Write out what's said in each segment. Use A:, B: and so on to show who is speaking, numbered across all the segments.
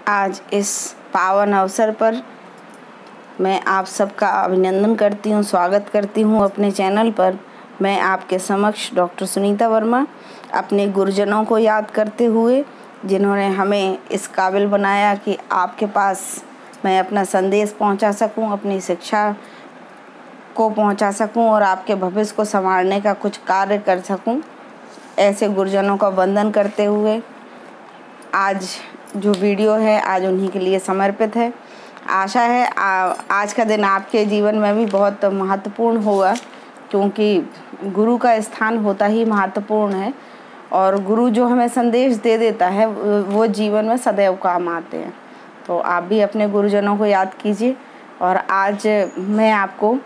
A: आज इस पावन अवसर पर मैं आप सबका अभिनंदन करती हूँ, स्वागत करती हूँ अपने चैनल पर। मैं आपके समक्ष डॉक्टर सुनीता वर्मा अपने गुरुजनों को याद करते हुए, जिन्होंने हमें इस काबिल बनाया कि आपके पास मैं अपना संदेश पहुंचा सकूं, अपनी शिक्षा को पहुंचा सकूं और आपके भविष्य को संवारने का कुछ कार्य कर सकूं, ऐसे गुरुजनों का वंदन करते हुए आज जो वीडियो है आज उन्हीं के लिए समर्पित है। आशा है आज का दिन आपके जीवन में भी बहुत महत्वपूर्ण होगा, क्योंकि गुरु का स्थान होता ही महत्वपूर्ण है और गुरु जो हमें संदेश दे देता है वो जीवन में सदैव काम आते हैं। तो आप भी अपने गुरुजनों को याद कीजिए। और आज मैं आपको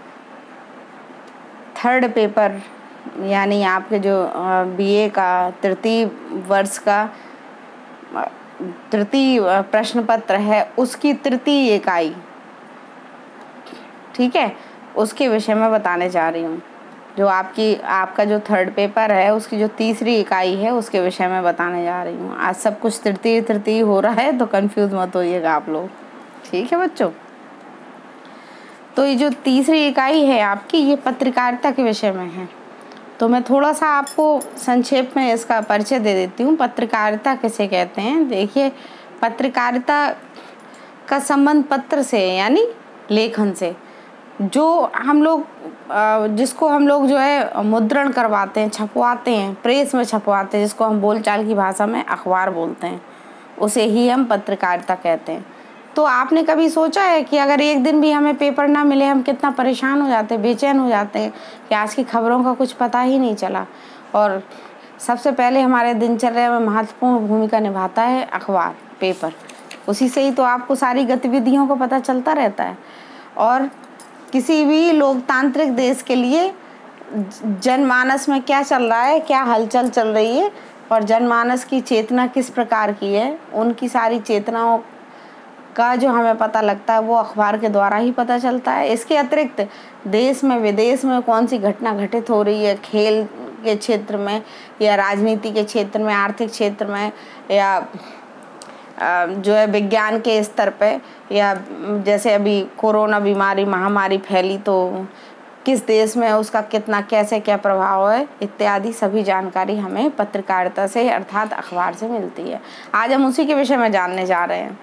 A: थर्ड पेपर यानी आपके जो बीए का तृतीय वर्ष का तृतीय प्रश्न पत्र है उसकी तृतीय इकाई, ठीक है, उसके विषय में बताने जा रही हूँ। जो आपका जो थर्ड पेपर है उसकी जो तीसरी इकाई है उसके विषय में बताने जा रही हूँ। आज सब कुछ तृतीय हो रहा है तो कंफ्यूज मत होइएगा आप लोग, ठीक है बच्चों। तो ये जो तीसरी इकाई है आपकी, ये पत्रकारिता के विषय में है। तो मैं थोड़ा सा आपको संक्षेप में इसका परिचय दे देती हूँ। पत्रकारिता किसे कहते हैं? देखिए, पत्रकारिता का संबंध पत्र से यानी लेखन से, जो हम लोग जिसको हम लोग जो है मुद्रण करवाते हैं, छपवाते हैं, प्रेस में छपवाते हैं, जिसको हम बोलचाल की भाषा में अखबार बोलते हैं, उसे ही हम पत्रकारिता कहते हैं। तो आपने कभी सोचा है कि अगर एक दिन भी हमें पेपर ना मिले हम कितना परेशान हो जाते हैं, बेचैन हो जाते हैं कि आज की खबरों का कुछ पता ही नहीं चला। और सबसे पहले हमारे दिनचर्या में महत्वपूर्ण भूमिका निभाता है अखबार, पेपर। उसी से ही तो आपको सारी गतिविधियों को पता चलता रहता है। और किसी भी लोकतांत्रिक देश के लिए जनमानस में क्या चल रहा है, क्या हलचल चल रही है और जनमानस की चेतना किस प्रकार की है, उनकी सारी चेतनाओं का जो हमें पता लगता है वो अखबार के द्वारा ही पता चलता है। इसके अतिरिक्त देश में विदेश में कौन सी घटना घटित हो रही है, खेल के क्षेत्र में या राजनीति के क्षेत्र में, आर्थिक क्षेत्र में, या जो है विज्ञान के स्तर पे, या जैसे अभी कोरोना बीमारी महामारी फैली तो किस देश में उसका कितना कैसे क्या प्रभाव है, इत्यादि सभी जानकारी हमें पत्रकारिता से अर्थात अखबार से मिलती है। आज हम उसी के विषय में जानने जा रहे हैं।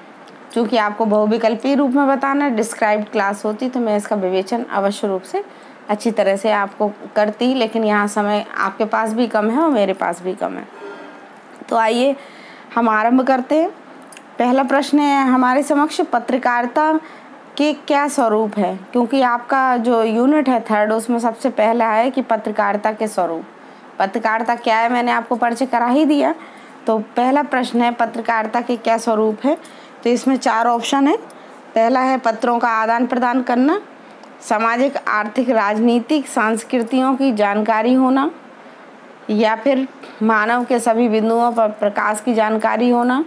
A: चूँकि आपको बहुविकल्पीय रूप में बताना डिस्क्राइब्ड क्लास होती तो मैं इसका विवेचन अवश्य रूप से अच्छी तरह से आपको करती, लेकिन यहाँ समय आपके पास भी कम है और मेरे पास भी कम है। तो आइए हम आरंभ करते हैं। पहला प्रश्न है हमारे समक्ष, पत्रकारिता के क्या स्वरूप है? क्योंकि आपका जो यूनिट है थर्ड, उसमें सबसे पहला है कि पत्रकारिता के स्वरूप। पत्रकारिता क्या है मैंने आपको परिचय करा ही दिया। तो पहला प्रश्न है पत्रकारिता के क्या स्वरूप है। तो इसमें 4 ऑप्शन है। पहला है पत्रों का आदान प्रदान करना, सामाजिक, आर्थिक, राजनीतिक, सांस्कृतिकों की जानकारी होना, या फिर मानव के सभी बिंदुओं पर प्रकाश की जानकारी होना,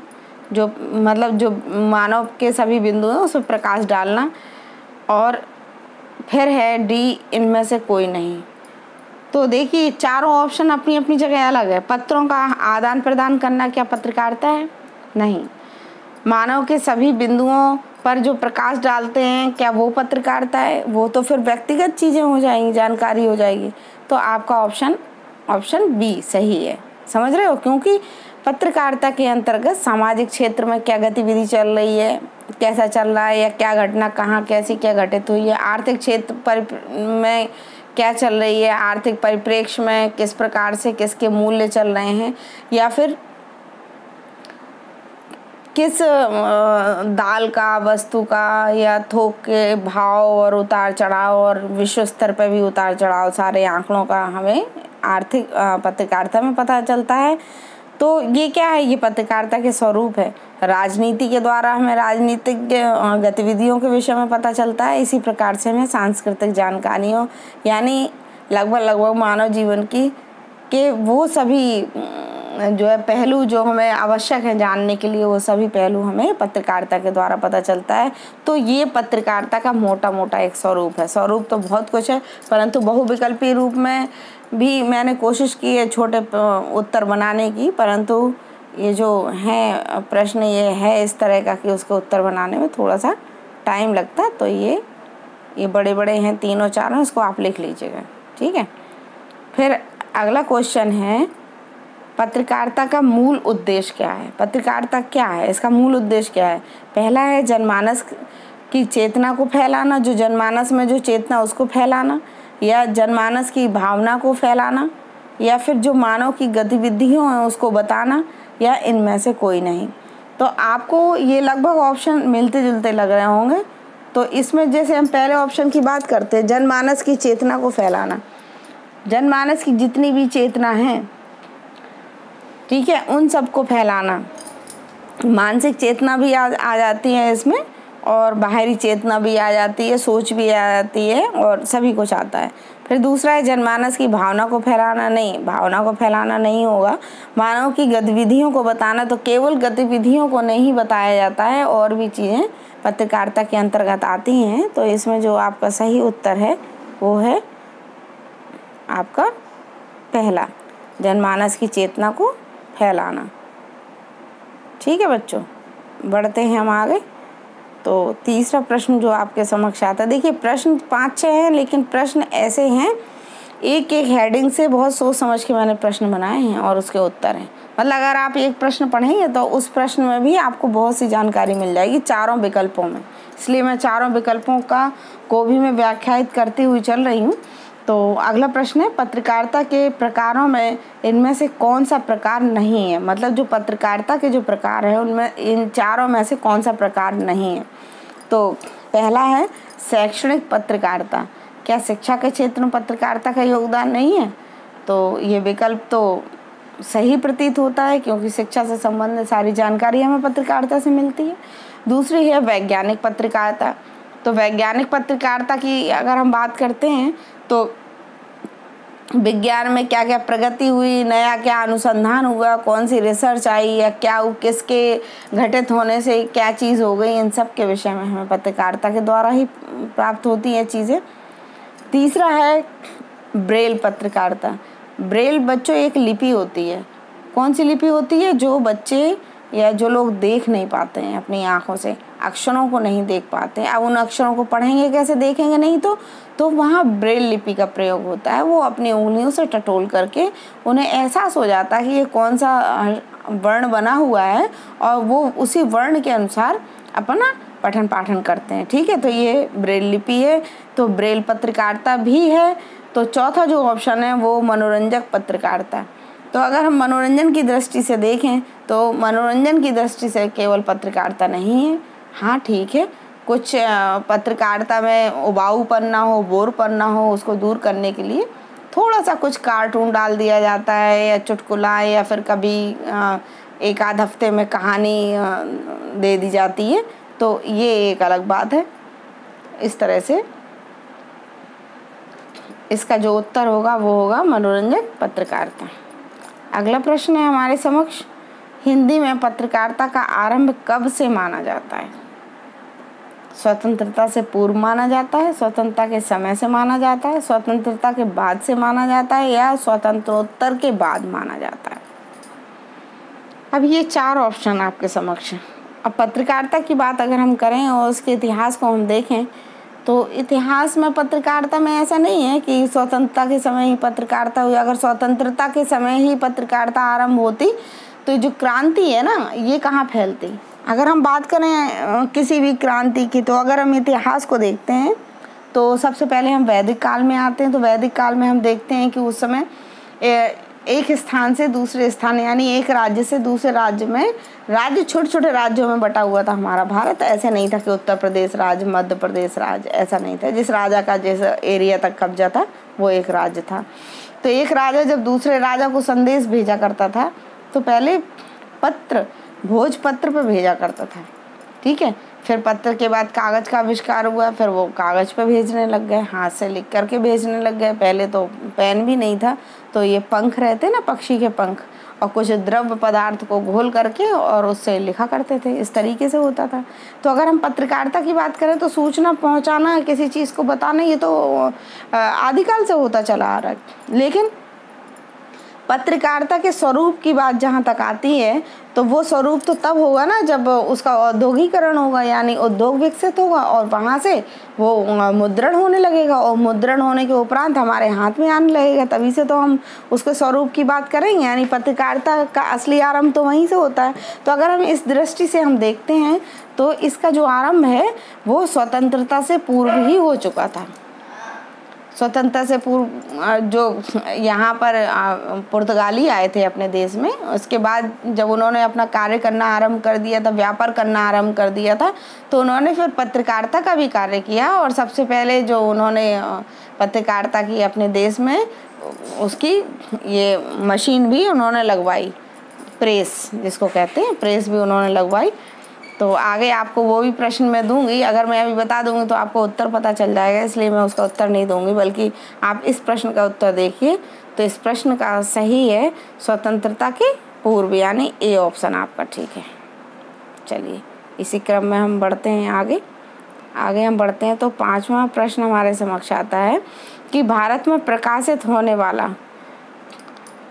A: जो मानव के सभी बिंदुओं उस पर प्रकाश डालना, और फिर है डी, इनमें से कोई नहीं। तो देखिए, चारों ऑप्शन अपनी अपनी जगह अलग है। पत्रों का आदान प्रदान करना क्या पत्रकारिता है? नहीं। मानव के सभी बिंदुओं पर जो प्रकाश डालते हैं क्या वो पत्रकारिता है? वो तो फिर व्यक्तिगत चीज़ें हो जाएंगी, जानकारी हो जाएगी। तो आपका ऑप्शन बी सही है। समझ रहे हो? क्योंकि पत्रकारिता के अंतर्गत सामाजिक क्षेत्र में क्या गतिविधि चल रही है, कैसा चल रहा है, या क्या घटना कहाँ कैसी क्या घटित हुई है, आर्थिक क्षेत्र में क्या चल रही है, आर्थिक परिप्रेक्ष्य में किस प्रकार से किसके मूल्य चल रहे हैं, या फिर किस दाल का, वस्तु का या थोक के भाव और उतार चढ़ाव और विश्व स्तर पर भी उतार चढ़ाव सारे आंकड़ों का हमें आर्थिक पत्रकारिता में पता चलता है। तो ये क्या है? ये पत्रकारिता के स्वरूप है। राजनीति के द्वारा हमें राजनीतिक गतिविधियों के विषय में पता चलता है। इसी प्रकार से हमें सांस्कृतिक जानकारियों यानी लगभग मानव जीवन के वो सभी जो है पहलू जो हमें आवश्यक है जानने के लिए, वो सभी पहलू हमें पत्रकारिता के द्वारा पता चलता है। तो ये पत्रकारिता का मोटा एक स्वरूप है। स्वरूप तो बहुत कुछ है, परंतु बहुविकल्पीय रूप में भी मैंने कोशिश की है छोटे उत्तर बनाने की, परंतु ये जो है प्रश्न ये है इस तरह का कि उसके उत्तर बनाने में थोड़ा सा टाइम लगता है, तो ये बड़े बड़े हैं, तीनों चारों, इसको आप लिख लीजिएगा, ठीक है। फिर अगला क्वेश्चन है, पत्रकारिता का मूल उद्देश्य क्या है? पत्रकारिता क्या है, इसका मूल उद्देश्य क्या है? पहला है जनमानस की चेतना को फैलाना, जो जनमानस में जो चेतना उसको फैलाना, या जनमानस की भावना को फैलाना, या फिर जो मानव की गतिविधियों हैं उसको बताना, या इनमें से कोई नहीं। तो आपको ये लगभग ऑप्शन मिलते जुलते लग रहे होंगे। तो इसमें जैसे हम पहले ऑप्शन की बात करते हैं, जनमानस की चेतना को फैलाना, जनमानस की जितनी भी चेतना है, ठीक है, उन सबको फैलाना। मानसिक चेतना भी आ जाती है इसमें, और बाहरी चेतना भी आ जाती है, सोच भी आ जाती है, और सभी कुछ आता है। फिर दूसरा है जनमानस की भावना को फैलाना। नहीं, भावना को फैलाना नहीं होगा, मानव की गतिविधियों को बताना। तो केवल गतिविधियों को नहीं बताया जाता है, और भी चीज़ें पत्रकारिता के अंतर्गत आती हैं। तो इसमें जो आपका सही उत्तर है वो है आपका पहला, जनमानस की चेतना को फैलाना। ठीक है बच्चों, बढ़ते हैं हम आगे। तो तीसरा प्रश्न जो आपके समक्ष आता है, देखिए प्रश्न 5-6 हैं, लेकिन प्रश्न ऐसे हैं, एक एक हेडिंग से बहुत सोच समझ के मैंने प्रश्न बनाए हैं और उसके उत्तर हैं। मतलब अगर आप एक प्रश्न पढ़ेंगे तो उस प्रश्न में भी आपको बहुत सी जानकारी मिल जाएगी चारों विकल्पों में, इसलिए मैं चारों विकल्पों को भी मैं व्याख्यायित करती हुई चल रही हूँ। तो अगला प्रश्न है, पत्रकारिता के प्रकारों में इनमें से कौन सा प्रकार नहीं है? मतलब जो पत्रकारिता के जो प्रकार है उनमें इन चारों में से कौन सा प्रकार नहीं है? तो पहला है शैक्षणिक पत्रकारिता। क्या शिक्षा के क्षेत्र में पत्रकारिता का योगदान नहीं है? तो ये विकल्प तो सही प्रतीत होता है, क्योंकि शिक्षा से संबंधित सारी जानकारी हमें पत्रकारिता से मिलती है। दूसरी है वैज्ञानिक पत्रकारिता। तो वैज्ञानिक पत्रकारिता की अगर हम बात करते हैं तो विज्ञान में क्या क्या प्रगति हुई, नया क्या अनुसंधान हुआ, कौन सी रिसर्च आई, या क्या किसके घटित होने से क्या चीज़ हो गई, इन सब के विषय में हमें पत्रकारिता के द्वारा ही प्राप्त होती हैं चीज़ें। तीसरा है ब्रेल पत्रकारिता। ब्रेल बच्चों एक लिपि होती है। कौन सी लिपि होती है? जो बच्चे या जो लोग देख नहीं पाते हैं अपनी आँखों से, अक्षरों को नहीं देख पाते हैं, अब उन अक्षरों को पढ़ेंगे कैसे, देखेंगे नहीं तो वहाँ ब्रेल लिपि का प्रयोग होता है। वो अपनी उंगलियों से टटोल करके उन्हें एहसास हो जाता है कि ये कौन सा वर्ण बना हुआ है, और वो उसी वर्ण के अनुसार अपना पठन पाठन करते हैं। ठीक है, तो ये ब्रेल लिपि है। तो ब्रेल पत्रकारिता भी है। तो चौथा जो ऑप्शन है वो मनोरंजक पत्रकारिता। तो अगर हम मनोरंजन की दृष्टि से देखें तो मनोरंजन की दृष्टि से केवल पत्रकारिता नहीं है। हाँ ठीक है, कुछ पत्रकारिता में उबाऊपन ना हो, बोरपन ना हो, उसको दूर करने के लिए थोड़ा सा कुछ कार्टून डाल दिया जाता है, या चुटकुला, या फिर कभी एक आध हफ्ते में कहानी दे दी जाती है। तो ये एक अलग बात है। इस तरह से इसका जो उत्तर होगा वो होगा मनोरंजक पत्रकारिता। अगला प्रश्न है हमारे समक्ष, हिंदी में पत्रकारिता का आरंभ कब से माना जाता है? स्वतंत्रता से पूर्व माना जाता है, स्वतंत्रता के समय से माना जाता है, स्वतंत्रता के बाद से माना जाता है, या स्वतंत्रोत्तर के बाद माना जाता है? अब ये चार ऑप्शन आपके समक्ष हैं। अब पत्रकारिता की बात अगर हम करें और उसके इतिहास को हम देखें तो इतिहास में पत्रकारिता में ऐसा नहीं है कि स्वतंत्रता के समय ही पत्रकारिता हुई। अगर स्वतंत्रता के समय ही पत्रकारिता आरंभ होती तो जो क्रांति है ना, ये कहाँ फैलती? अगर हम बात करें किसी भी क्रांति की, तो अगर हम इतिहास को देखते हैं तो सबसे पहले हम वैदिक काल में आते हैं। तो वैदिक काल में हम देखते हैं कि उस समय एक स्थान से दूसरे स्थान, यानी एक राज्य से दूसरे राज्य में, राज्य छोटे छोटे राज्यों में बटा हुआ था हमारा भारत। ऐसे नहीं था कि उत्तर प्रदेश राज्य, मध्य प्रदेश राज्य, ऐसा नहीं था। जिस राजा का जिस एरिया तक कब्जा था वो एक राज्य था। तो एक राजा जब दूसरे राजा को संदेश भेजा करता था तो पहले पत्र, भोजपत्र पे भेजा करता था। ठीक है, फिर पत्र के बाद कागज़ का आविष्कार हुआ, फिर वो कागज़ पे भेजने लग गए, हाथ से लिख करके भेजने लग गए। पहले तो पेन भी नहीं था, तो ये पंख रहते ना, पक्षी के पंख, और कुछ द्रव्य पदार्थ को घोल करके और उससे लिखा करते थे। इस तरीके से होता था। तो अगर हम पत्रकारिता की बात करें तो सूचना पहुंचाना, किसी चीज़ को बताना, ये तो आदिकाल से होता चला आ रहा है। लेकिन पत्रकारिता के स्वरूप की बात जहाँ तक आती है तो वो स्वरूप तो तब होगा ना जब उसका औद्योगिकरण होगा, यानी उद्योग विकसित होगा और वहाँ से वो मुद्रण होने लगेगा और मुद्रण होने के उपरांत हमारे हाथ में आने लगेगा, तभी से तो हम उसके स्वरूप की बात करेंगे। यानी पत्रकारिता का असली आरंभ तो वहीं से होता है। तो अगर हम इस दृष्टि से हम देखते हैं तो इसका जो आरंभ है वो स्वतंत्रता से पूर्व ही हो चुका था। स्वतंत्रता से पूर्व जो यहाँ पर पुर्तगाली आए थे अपने देश में, उसके बाद जब उन्होंने अपना कार्य करना आरंभ कर दिया था, व्यापार करना आरंभ कर दिया था, तो उन्होंने फिर पत्रकारिता का भी कार्य किया और सबसे पहले जो उन्होंने पत्रकारिता की अपने देश में, उसकी ये मशीन भी उन्होंने लगवाई, प्रेस जिसको कहते हैं, प्रेस भी उन्होंने लगवाई। तो आगे आपको वो भी प्रश्न मैं दूंगी, अगर मैं अभी बता दूंगी तो आपको उत्तर पता चल जाएगा, इसलिए मैं उसका उत्तर नहीं दूंगी, बल्कि आप इस प्रश्न का उत्तर देखिए। तो इस प्रश्न का सही है स्वतंत्रता के पूर्व, यानी ए ऑप्शन आपका ठीक है। चलिए इसी क्रम में हम बढ़ते हैं आगे हम बढ़ते हैं। तो 5वां प्रश्न हमारे समक्ष आता है कि भारत में प्रकाशित होने वाला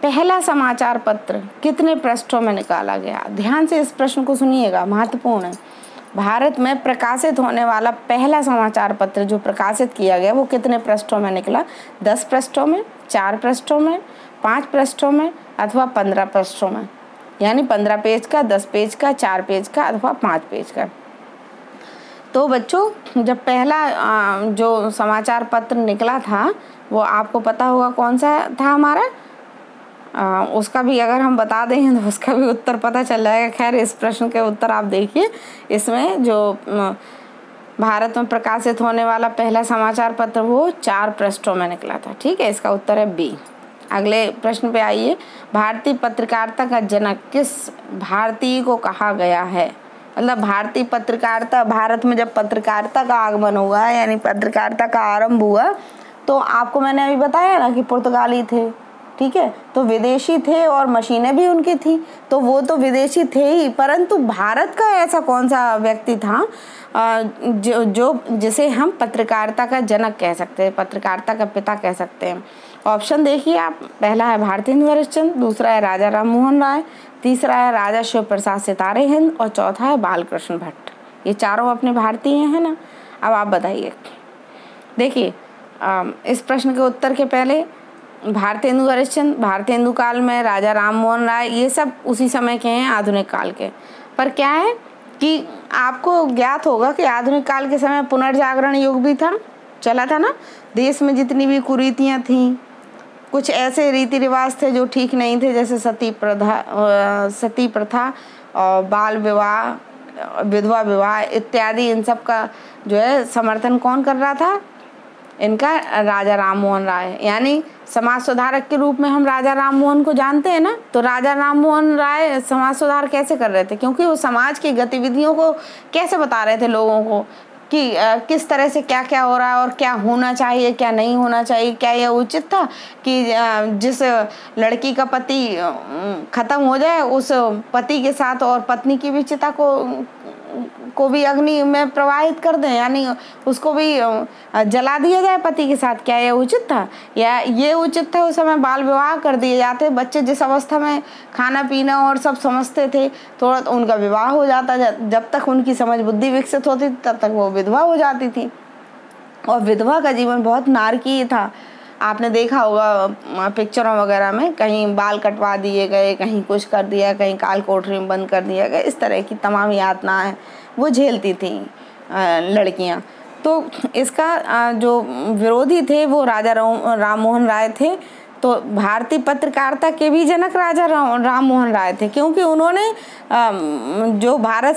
A: पहला समाचार पत्र कितने पृष्ठों में निकाला गया। ध्यान से इस प्रश्न को सुनिएगा, महत्वपूर्ण है। भारत में प्रकाशित होने वाला पहला समाचार पत्र जो प्रकाशित किया गया वो कितने पृष्ठों में निकला। 10 पृष्ठों में, 4 पृष्ठों में, 5 पृष्ठों में अथवा 15 पृष्ठों में, यानी 15 पेज का, 10 पेज का, 4 पेज का अथवा 5 पेज का। तो बच्चों जब पहला जो समाचार पत्र निकला था वो आपको पता होगा कौन सा था हमारा, उसका भी अगर हम बता दें तो उसका भी उत्तर पता चल जाएगा। खैर इस प्रश्न के उत्तर आप देखिए, इसमें जो भारत में प्रकाशित होने वाला पहला समाचार पत्र वो 4 पृष्ठों में निकला था। ठीक है, इसका उत्तर है बी। अगले प्रश्न पे आइए। भारतीय पत्रकारिता का जनक किस भारतीय को कहा गया है। मतलब भारतीय पत्रकारिता, भारत में जब पत्रकारिता का आगमन हुआ यानी पत्रकारिता का आरंभ हुआ तो आपको मैंने अभी बताया ना कि पुर्तगाली थे, ठीक है, तो विदेशी थे और मशीनें भी उनकी थी, तो वो तो विदेशी थे ही, परंतु भारत का ऐसा कौन सा व्यक्ति था जो जिसे हम पत्रकारिता का जनक कह सकते हैं, पत्रकारिता का पिता कह सकते हैं। ऑप्शन देखिए आप, पहला है भारतेंदु हरिश्चंद्र, दूसरा है राजा राम मोहन राय, तीसरा है राजा शिव प्रसाद सितारे हिंद और चौथा है बालकृष्ण भट्ट। ये चारों अपने भारतीय हैं ना। अब आप बताइए, देखिए इस प्रश्न के उत्तर के पहले भारतेंदु हरिश्चंद्र, भारतेंदु काल में राजा राम मोहन राय, ये सब उसी समय के हैं, आधुनिक काल के। पर क्या है कि आपको ज्ञात होगा कि आधुनिक काल के समय पुनर्जागरण युग भी था, चला था ना। देश में जितनी भी कुरीतियाँ थीं, कुछ ऐसे रीति रिवाज थे जो ठीक नहीं थे, जैसे सती प्रथा और बाल विवाह, विधवा विवाह इत्यादि, इन सब का जो है समर्थन कौन कर रहा था, इनका राजा राम मोहन राय। यानी समाज सुधारक के रूप में हम राजा राम मोहन को जानते हैं ना। तो राजा राम मोहन राय समाज सुधार कैसे कर रहे थे, क्योंकि वो समाज की गतिविधियों को कैसे बता रहे थे लोगों को कि किस तरह से क्या क्या हो रहा है और क्या होना चाहिए, क्या नहीं होना चाहिए। क्या यह उचित था कि जिस लड़की का पति खत्म हो जाए उस पति के साथ और पत्नी की भी चिता को भी अग्नि में प्रवाहित कर दें, यानी उसको भी जला दिया जाए पति के साथ। क्या यह उचित था? या ये उचित था उस समय बाल विवाह कर दिए जाते, बच्चे जिस अवस्था में खाना पीना और सब समझते थे थोड़ा तो उनका विवाह हो जाता, जब तक उनकी समझ बुद्धि विकसित होती तब तक वो विधवा हो जाती थी। और विधवा का जीवन बहुत नारकीय था। आपने देखा होगा पिक्चरों वगैरह में, कहीं बाल कटवा दिए गए, कहीं कुछ कर दिया, कहीं काल कोठरी में बंद कर दिया गया, इस तरह की तमाम यातनाएं वो झेलती थी लड़कियां। तो इसका जो विरोधी थे वो राजा राम मोहन राय थे। तो भारतीय पत्रकारिता के भी जनक राजा राम मोहन राय थे, क्योंकि उन्होंने जो भारत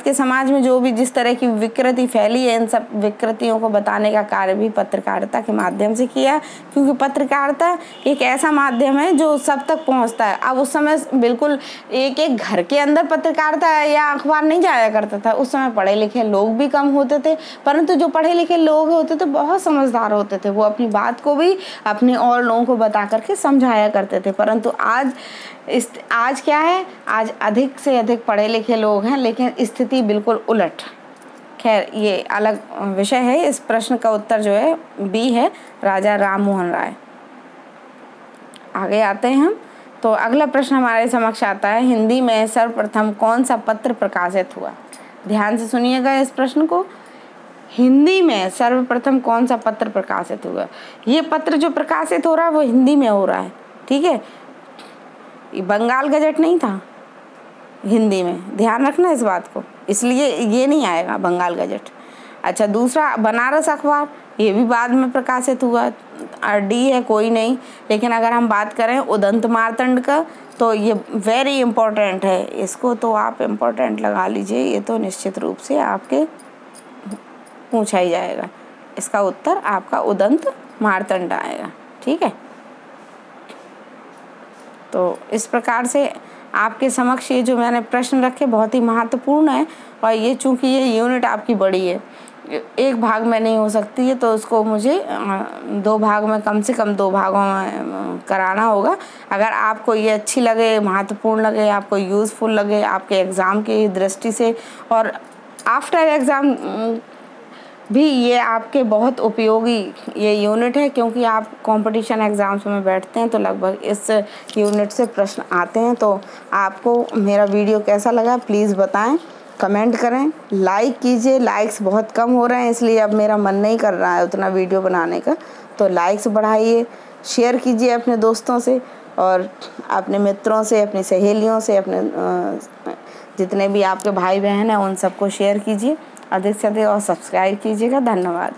A: के समाज में जो भी जिस तरह की विकृति फैली है, इन सब विकृतियों को बताने का कार्य भी पत्रकारिता के माध्यम से किया। क्योंकि पत्रकारिता एक ऐसा माध्यम है जो सब तक पहुंचता है। अब उस समय बिल्कुल एक एक घर के अंदर पत्रकारिता या अखबार नहीं जाया करता था। उस समय पढ़े लिखे लोग भी कम होते थे, परंतु जो पढ़े लिखे लोग होते थे बहुत समझदार होते थे, वो अपनी बात को भी अपनी और लोगों को बता करके समझाया करते थे। परंतु आज क्या है, आज अधिक से अधिक पढ़े लिखे लोग हैं, लेकिन स्थिति बिल्कुल उलट। खैर ये अलग विषय है। इस प्रश्न का उत्तर जो है बी है, राजा राम मोहन राय। आगे आते हैं हम। तो अगला प्रश्न हमारे समक्ष आता है, हिंदी में सर्वप्रथम कौन सा पत्र प्रकाशित हुआ? ध्यान से सुनिएगा इस प्रश्न को। हिंदी में सर्वप्रथम कौन सा पत्र प्रकाशित हुआ? ये पत्र जो प्रकाशित हो रहा है वो हिंदी में हो रहा है, ठीक है। बंगाल गजट नहीं था हिंदी में, ध्यान रखना इस बात को, इसलिए ये नहीं आएगा बंगाल गजट। अच्छा, दूसरा बनारस अखबार, ये भी बाद में प्रकाशित हुआ। डी है कोई नहीं, लेकिन अगर हम बात करें उदंत मार्तंड का तो ये वेरी इम्पोर्टेंट है, इसको तो आप इम्पोर्टेंट लगा लीजिए, ये तो निश्चित रूप से आपके पूछा ही जाएगा। इसका उत्तर आपका उदंत मार्तंड आएगा, ठीक है। तो इस प्रकार से आपके समक्ष ये जो मैंने प्रश्न रखे बहुत ही महत्वपूर्ण है, और ये चूंकि ये यूनिट आपकी बड़ी है, एक भाग में नहीं हो सकती है, तो उसको मुझे 2 भाग में, कम से कम 2 भागों में कराना होगा। अगर आपको ये अच्छी लगे, महत्वपूर्ण लगे, आपको यूज़फुल लगे आपके एग्ज़ाम की दृष्टि से, और आफ्टर एग्ज़ाम भी ये आपके बहुत उपयोगी ये यूनिट है, क्योंकि आप कंपटीशन एग्ज़ाम्स में बैठते हैं तो लगभग इस यूनिट से प्रश्न आते हैं। तो आपको मेरा वीडियो कैसा लगा प्लीज़ बताएं, कमेंट करें, लाइक कीजिए। लाइक्स बहुत कम हो रहे हैं, इसलिए अब मेरा मन नहीं कर रहा है उतना वीडियो बनाने का, तो लाइक्स बढ़ाइए, शेयर कीजिए अपने दोस्तों से और अपने मित्रों से, अपनी सहेलियों से, अपने जितने भी आपके भाई बहन हैं उन सबको शेयर कीजिए अधिक से अधिक, और सब्सक्राइब कीजिएगा। धन्यवाद।